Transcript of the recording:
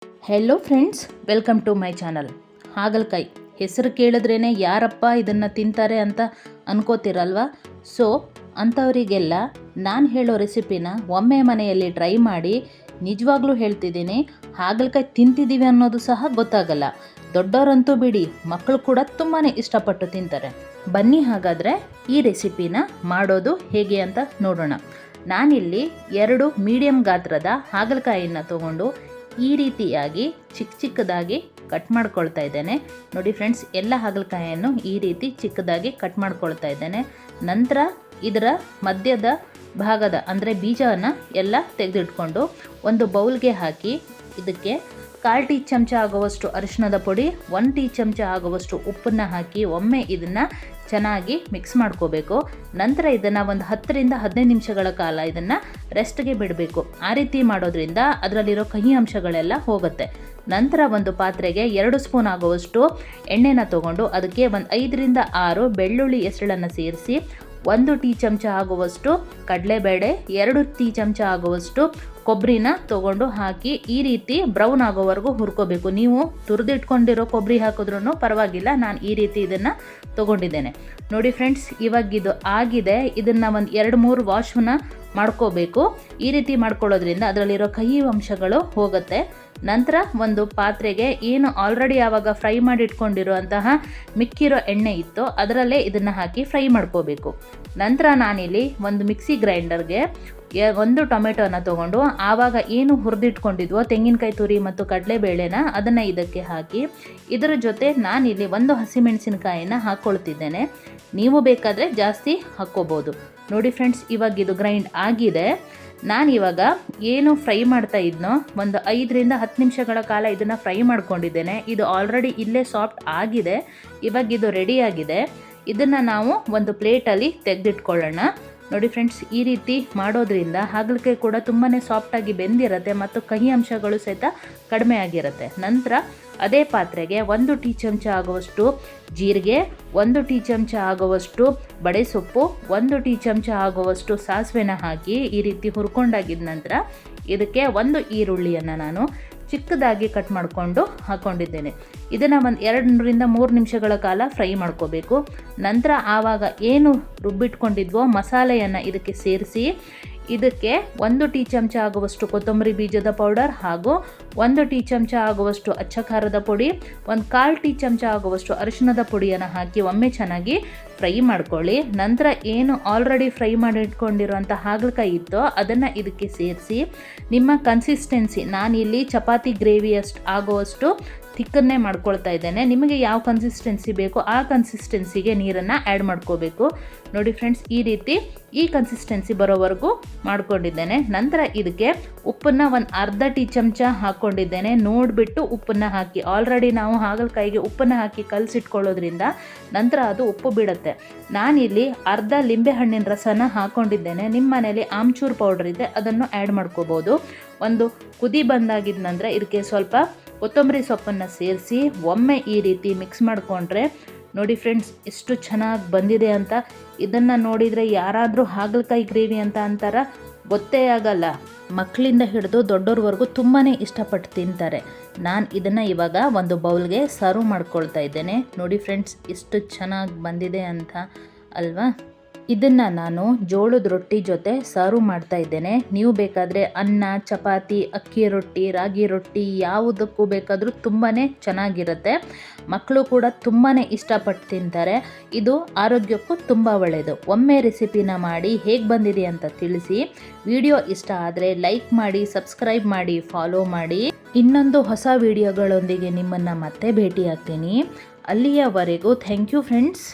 Hello friends, welcome to my channel. ಹಾಗಲಕಾಯಿ ಹೆಸರು ಕೇಳಿದ್ರೇ ಯಾರಪ್ಪ ಇದನ್ನು ತಿಂತಾರೆ ಅಂತ ಅನ್ಕೋತಿರಲ್ವ. ಸೊ ಅಂಥವರಿಗೆಲ್ಲ ನಾನು ಹೇಳೋ ರೆಸಿಪಿನ ಒಮ್ಮೆ ಮನೆಯಲ್ಲಿ ಟ್ರೈ ಮಾಡಿ. ನಿಜವಾಗ್ಲೂ ಹೇಳ್ತಿದ್ದೀನಿ, ಹಾಗಲಕಾಯಿ ತಿಂತಿದ್ದೀವಿ ಅನ್ನೋದು ಸಹ ಗೊತ್ತಾಗಲ್ಲ. ದೊಡ್ಡವರಂತೂ ಬಿಡಿ, ಮಕ್ಕಳು ಕೂಡ ತುಂಬಾ ಇಷ್ಟಪಟ್ಟು ತಿಂತಾರೆ. ಬನ್ನಿ ಹಾಗಾದರೆ ಈ ರೆಸಿಪಿನ ಮಾಡೋದು ಹೇಗೆ ಅಂತ ನೋಡೋಣ. ನಾನಿಲ್ಲಿ 2 ಮೀಡಿಯಂ ಗಾತ್ರದ ಹಾಗಲಕಾಯಿಯನ್ನು ತಗೊಂಡು ಈ ರೀತಿಯಾಗಿ ಚಿಕ್ಕದಾಗಿ ಕಟ್ ಮಾಡ್ಕೊಳ್ತಾ ಇದ್ದೇನೆ. ನೋಡಿ ಫ್ರೆಂಡ್ಸ್, ಎಲ್ಲ ಹಾಗಲಕಾಯಿಯನ್ನು ಈ ರೀತಿ ಚಿಕ್ಕದಾಗಿ ಕಟ್ ಮಾಡ್ಕೊಳ್ತಾ ಇದ್ದೇನೆ. ನಂತರ ಇದರ ಮಧ್ಯದ ಭಾಗದ ಅಂದರೆ ಬೀಜವನ್ನು ಎಲ್ಲ ತೆಗೆದಿಟ್ಕೊಂಡು ಒಂದು ಬೌಲ್ಗೆ ಹಾಕಿ ಇದಕ್ಕೆ 1/4 ಟೀ ಚಮಚ ಆಗುವಷ್ಟು ಅರಿಶಿಣದ ಪುಡಿ, 1 ಟೀ ಚಮಚ ಆಗುವಷ್ಟು ಉಪ್ಪನ್ನು ಹಾಕಿ ಒಮ್ಮೆ ಇದನ್ನು ಚೆನ್ನಾಗಿ ಮಿಕ್ಸ್ ಮಾಡ್ಕೋಬೇಕು. ನಂತರ ಇದನ್ನು ಒಂದು 10 ರಿಂದ 15 ನಿಮಿಷಗಳ ಕಾಲ ಇದನ್ನು ರೆಸ್ಟ್ಗೆ ಬಿಡಬೇಕು. ಆ ರೀತಿ ಮಾಡೋದ್ರಿಂದ ಅದರಲ್ಲಿರೋ ಕಹಿ ಅಂಶಗಳೆಲ್ಲ ಹೋಗುತ್ತೆ. ನಂತರ ಒಂದು ಪಾತ್ರೆಗೆ 2 ಸ್ಪೂನ್ ಆಗುವಷ್ಟು ಎಣ್ಣೆನ ತಗೊಂಡು ಅದಕ್ಕೆ ಒಂದು 5 ರಿಂದ 6 ಬೆಳ್ಳುಳ್ಳಿ ಎಸಳನ್ನು ಸೇರಿಸಿ 1 ಟೀ ಚಮಚ ಆಗುವಷ್ಟು ಕಡಲೆಬೇಳೆ, 2 ಟೀ ಚಮಚ ಆಗುವಷ್ಟು ಕೊಬ್ಬರಿನ ತಗೊಂಡು ಹಾಕಿ ಈ ರೀತಿ ಬ್ರೌನ್ ಆಗೋವರೆಗೂ ಹುರ್ಕೋಬೇಕು. ನೀವು ತುರಿದಿಟ್ಕೊಂಡಿರೋ ಕೊಬ್ಬರಿ ಹಾಕಿದ್ರೂ ಪರವಾಗಿಲ್ಲ, ನಾನು ಈ ರೀತಿ ಇದನ್ನು ತೊಗೊಂಡಿದ್ದೇನೆ. ನೋಡಿ ಫ್ರೆಂಡ್ಸ್, ಇವಾಗ ಇದು ಆಗಿದೆ. ಇದನ್ನು ಒಂದು 2-3 ವಾಶನ್ನ ಮಾಡ್ಕೋಬೇಕು. ಈ ರೀತಿ ಮಾಡ್ಕೊಳ್ಳೋದ್ರಿಂದ ಅದರಲ್ಲಿರೋ ಕಹಿ ಅಂಶಗಳು ಹೋಗುತ್ತೆ. ನಂತರ ಒಂದು ಪಾತ್ರೆಗೆ ಏನು ಆಲ್ರೆಡಿ ಆವಾಗ ಫ್ರೈ ಮಾಡಿ ಇಟ್ಕೊಂಡಿರುವಂತಹ ಮಿಕ್ಕಿರೋ ಎಣ್ಣೆ ಇತ್ತು, ಅದರಲ್ಲೇ ಇದನ್ನು ಹಾಕಿ ಫ್ರೈ ಮಾಡ್ಕೋಬೇಕು. ನಂತರ ನಾನಿಲ್ಲಿ ಒಂದು ಮಿಕ್ಸಿ ಗ್ರೈಂಡರ್ಗೆ 1 ಟೊಮೆಟೊನ ತೊಗೊಂಡು ಆವಾಗ ಏನು ಹುರಿದಿಟ್ಕೊಂಡಿದ್ವೋ ತೆಂಗಿನಕಾಯಿ ತುರಿ ಮತ್ತು ಕಡಲೆಬೇಳೆನ ಅದನ್ನು ಇದಕ್ಕೆ ಹಾಕಿ ಇದರ ಜೊತೆ ನಾನಿಲ್ಲಿ 1 ಹಸಿಮೆಣಸಿನಕಾಯಿನ ಹಾಕ್ಕೊಳ್ತಿದ್ದೇನೆ. ನೀವು ಬೇಕಾದರೆ ಜಾಸ್ತಿ ಹಾಕ್ಕೋಬೋದು. ನೋಡಿ ಫ್ರೆಂಡ್ಸ್, ಇವಾಗ ಇದು ಗ್ರೈಂಡ್ ಆಗಿದೆ. ನಾನಿವಾಗ ಏನು ಫ್ರೈ ಮಾಡ್ತಾ ಇದ್ನೋ ಒಂದು 5 ರಿಂದ 10 ನಿಮಿಷಗಳ ಕಾಲ ಇದನ್ನು ಫ್ರೈ ಮಾಡ್ಕೊಂಡಿದ್ದೇನೆ. ಇದು ಆಲ್ರೆಡಿ ಇಲ್ಲೇ ಸಾಫ್ಟ್ ಆಗಿದೆ. ಇವಾಗ ಇದು ರೆಡಿಯಾಗಿದೆ. ಇದನ್ನು ನಾವು ಒಂದು ಪ್ಲೇಟಲ್ಲಿ ತೆಗೆದಿಟ್ಕೊಳ್ಳೋಣ. ನೋಡಿ ಫ್ರೆಂಡ್ಸ್, ಈ ರೀತಿ ಮಾಡೋದ್ರಿಂದ ಹಾಗಲಕಾಯಿ ಕೂಡ ತುಂಬಾ ಸಾಫ್ಟಾಗಿ ಬೆಂದಿರುತ್ತೆ ಮತ್ತು ಕಹಿ ಅಂಶಗಳು ಸಹಿತ ಕಡಿಮೆ ಆಗಿರುತ್ತೆ. ನಂತರ ಅದೇ ಪಾತ್ರೆಗೆ 1 ಟೀ ಚಮಚ ಆಗುವಷ್ಟು ಜೀರಿಗೆ, 1 ಟೀ ಚಮಚ ಆಗುವಷ್ಟು ಬಡೆಸೊಪ್ಪು, 1 ಟೀ ಚಮಚ ಆಗುವಷ್ಟು ಸಾಸಿವೆನ ಹಾಕಿ ಈ ರೀತಿ ಹುರ್ಕೊಂಡಾಗಿದ್ದ ನಂತರ ಇದಕ್ಕೆ 1 ಈರುಳ್ಳಿಯನ್ನು ನಾನು ಚಿಕ್ಕದಾಗಿ ಕಟ್ ಮಾಡಿಕೊಂಡು ಹಾಕ್ಕೊಂಡಿದ್ದೇನೆ. ಇದನ್ನು ಒಂದು 2 ರಿಂದ 3 ನಿಮಿಷಗಳ ಕಾಲ ಫ್ರೈ ಮಾಡ್ಕೋಬೇಕು. ನಂತರ ಆವಾಗ ಏನು ರುಬ್ಬಿಟ್ಕೊಂಡಿದ್ವೋ ಮಸಾಲೆಯನ್ನು ಇದಕ್ಕೆ ಸೇರಿಸಿ ಇದಕ್ಕೆ 1 ಟೀ ಚಮಚ ಆಗುವಷ್ಟು ಕೊತ್ತಂಬರಿ ಬೀಜದ ಪೌಡರ್ ಹಾಗೂ 1 ಟೀ ಚಮಚ ಆಗುವಷ್ಟು ಅಚ್ಚ ಖಾರದ ಪುಡಿ, 1/4 ಟೀ ಚಮಚ ಆಗುವಷ್ಟು ಅರಿಶಿಣದ ಪುಡಿಯನ್ನು ಹಾಕಿ ಒಮ್ಮೆ ಚೆನ್ನಾಗಿ ಫ್ರೈ ಮಾಡ್ಕೊಳ್ಳಿ. ನಂತರ ಏನು ಆಲ್ರೆಡಿ ಫ್ರೈ ಮಾಡಿ ಇಟ್ಕೊಂಡಿರುವಂಥ ಹಾಗಲಕಾಯಿ ಇತ್ತೋ ಅದನ್ನು ಇದಕ್ಕೆ ಸೇರಿಸಿ ನಿಮ್ಮ ಕನ್ಸಿಸ್ಟೆನ್ಸಿ, ನಾನಿಲ್ಲಿ ಚಪಾತಿ ಗ್ರೇವಿಯಷ್ಟು ಆಗುವಷ್ಟು ಥಿಕ್ಕನ್ನೇ ಮಾಡ್ಕೊಳ್ತಾ ಇದ್ದೇನೆ. ನಿಮಗೆ ಯಾವ ಕನ್ಸಿಸ್ಟೆನ್ಸಿ ಬೇಕೋ ಆ ಕನ್ಸಿಸ್ಟೆನ್ಸಿಗೆ ನೀರನ್ನು ಆ್ಯಡ್ ಮಾಡ್ಕೋಬೇಕು. ನೋಡಿ ಫ್ರೆಂಡ್ಸ್, ಈ ರೀತಿ ಈ ಕನ್ಸಿಸ್ಟೆನ್ಸಿ ಬರೋವರೆಗೂ ಮಾಡ್ಕೊಂಡಿದ್ದೇನೆ. ನಂತರ ಇದಕ್ಕೆ ಉಪ್ಪನ್ನು ಒಂದು ಅರ್ಧ ಟೀ ಚಮಚ ಹಾಕ್ಕೊಂಡಿದ್ದೇನೆ. ನೋಡಿಬಿಟ್ಟು ಉಪ್ಪನ್ನು ಹಾಕಿ. ಆಲ್ರೆಡಿ ನಾವು ಹಾಗಲಕಾಯಿಗೆ ಉಪ್ಪನ್ನು ಹಾಕಿ ಕಲಸಿಟ್ಕೊಳ್ಳೋದ್ರಿಂದ ನಂತರ ಅದು ಉಪ್ಪು ಬಿಡುತ್ತೆ. ನಾನಿಲ್ಲಿ ಅರ್ಧ ಲಿಂಬೆಹಣ್ಣಿನ ರಸನ ಹಾಕ್ಕೊಂಡಿದ್ದೇನೆ. ನಿಮ್ಮ ಮನೇಲಿ ಆಮ್ಚೂರ್ ಪೌಡರ್ ಇದೆ, ಅದನ್ನು ಆ್ಯಡ್ ಮಾಡ್ಕೋಬೋದು. ಒಂದು ಕುದಿ ಬಂದಾಗಿದ್ದ ನಂತರ ಇದಕ್ಕೆ ಸ್ವಲ್ಪ ಕೊತ್ತಂಬರಿ ಸೊಪ್ಪನ್ನು ಸೇರಿಸಿ ಒಮ್ಮೆ ಈ ರೀತಿ ಮಿಕ್ಸ್ ಮಾಡಿಕೊಂಡ್ರೆ ನೋಡಿ ಫ್ರೆಂಡ್ಸ್, ಎಷ್ಟು ಚೆನ್ನಾಗಿ ಬಂದಿದೆ ಅಂತ. ಇದನ್ನು ನೋಡಿದರೆ ಯಾರಾದರೂ ಹಾಗಲಕಾಯಿ ಗ್ರೇವಿ ಅಂತ ಅಂತಾರ ಗೊತ್ತೇ ಆಗಲ್ಲ. ಮಕ್ಕಳಿಂದ ಹಿಡಿದು ದೊಡ್ಡೋರ್ವರೆಗೂ ತುಂಬಾ ಇಷ್ಟಪಟ್ಟು ತಿಂತಾರೆ. ನಾನು ಇದನ್ನು ಇವಾಗ ಒಂದು ಬೌಲ್ಗೆ ಸರ್ವ್ ಮಾಡ್ಕೊಳ್ತಾ ಇದ್ದೇನೆ. ನೋಡಿ ಫ್ರೆಂಡ್ಸ್, ಎಷ್ಟು ಚೆನ್ನಾಗಿ ಬಂದಿದೆ ಅಂತ ಅಲ್ವಾ. ಇದನ್ನು ನಾನು ಜೋಳದ ರೊಟ್ಟಿ ಜೊತೆ ಸರ್ವ್ ಮಾಡ್ತಾ ಇದ್ದೇನೆ. ನೀವು ಬೇಕಾದರೆ ಅನ್ನ, ಚಪಾತಿ, ಅಕ್ಕಿ ರೊಟ್ಟಿ, ರಾಗಿ ರೊಟ್ಟಿ ಯಾವುದಕ್ಕೂ ಬೇಕಾದರೂ ತುಂಬಾ ಚೆನ್ನಾಗಿರುತ್ತೆ. ಮಕ್ಕಳು ಕೂಡ ತುಂಬಾ ಇಷ್ಟಪಟ್ಟು ತಿಂತಾರೆ. ಇದು ಆರೋಗ್ಯಕ್ಕೂ ತುಂಬ ಒಳ್ಳೆಯದು. ಒಮ್ಮೆ ರೆಸಿಪಿನ ಮಾಡಿ ಹೇಗೆ ಬಂದಿದೆ ಅಂತ ತಿಳಿಸಿ. ವಿಡಿಯೋ ಇಷ್ಟ ಆದರೆ ಲೈಕ್ ಮಾಡಿ, ಸಬ್ಸ್ಕ್ರೈಬ್ ಮಾಡಿ, ಫಾಲೋ ಮಾಡಿ. ಇನ್ನೊಂದು ಹೊಸ ವಿಡಿಯೋಗಳೊಂದಿಗೆ ನಿಮ್ಮನ್ನು ಮತ್ತೆ ಭೇಟಿ ಆಗ್ತೀನಿ. ಅಲ್ಲಿಯವರೆಗೂ ಥ್ಯಾಂಕ್ ಯು ಫ್ರೆಂಡ್ಸ್.